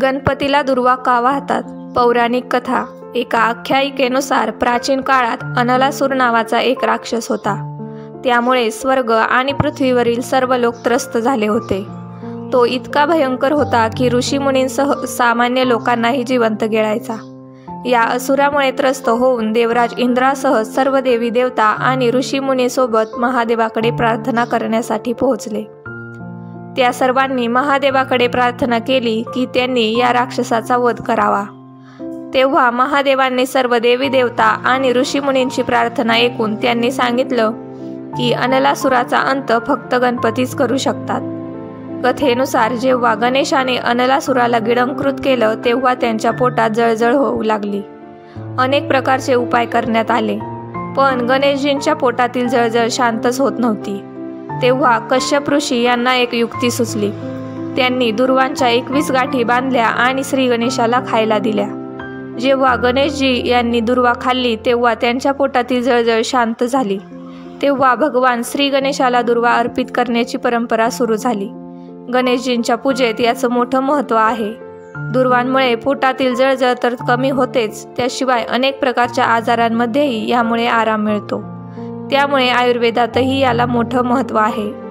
गणपतीला दुर्वा का वाहतात? पौराणिक कथा. एका आख्यायिकेनुसार प्राचीन काळात अनलासूर नावाचा एक राक्षस होता. त्यामुळे स्वर्ग आणि पृथ्वीवरील सर्व लोक त्रस्त झाले होते. तो इतका भयंकर होता की ऋषीमुनींसह सामान्य लोकांनाही जिवंत गिळायचा. या असुरामुळे त्रस्त होऊन देवराज इंद्रासह सर्व देवी देवता आणि ऋषीमुनीसोबत महादेवाकडे प्रार्थना करण्यासाठी पोहोचले. त्या सर्वांनी महादेवाकडे प्रार्थना केली की त्यांनी या राक्षसाचा वध करावा. तेव्हा महादेवांनी सर्व देवी देवता आणि ऋषीमुनींची प्रार्थना ऐकून त्यांनी सांगितलं की अनलासुराचा अंत फक्त गणपतीच करू शकतात. कथेनुसार जेव्हा गणेशाने अनलासुराला गिळंकृत केलं तेव्हा त्यांच्या पोटात जळजळ होऊ लागली. अनेक प्रकारचे उपाय करण्यात आले, पण गणेशजींच्या पोटातील जळजळ शांतच होत नव्हती. तेव्हा कश्यप ऋषी यांना एक युक्ती सुचली. त्यांनी दुर्वांच्या 21 गाठी बांधल्या आणि श्री गणेशाला खायला दिल्या. जेव्हा गणेशजी यांनी दुर्वा खाल्ली तेव्हा त्यांच्या पोटातील जळजळ शांत झाली. तेव्हा भगवान श्री गणेशाला दुर्वा अर्पित करण्याची परंपरा सुरू झाली. गणेशजींच्या पूजेत याचं मोठं महत्त्व आहे. दुर्वांमुळे पोटातील जळजळ तर कमी होतेच, त्याशिवाय अनेक प्रकारच्या आजारांमध्येही यामुळे आराम मिळतो. त्यामुळे आयुर्वेदातही याला मोठं महत्त्व आहे.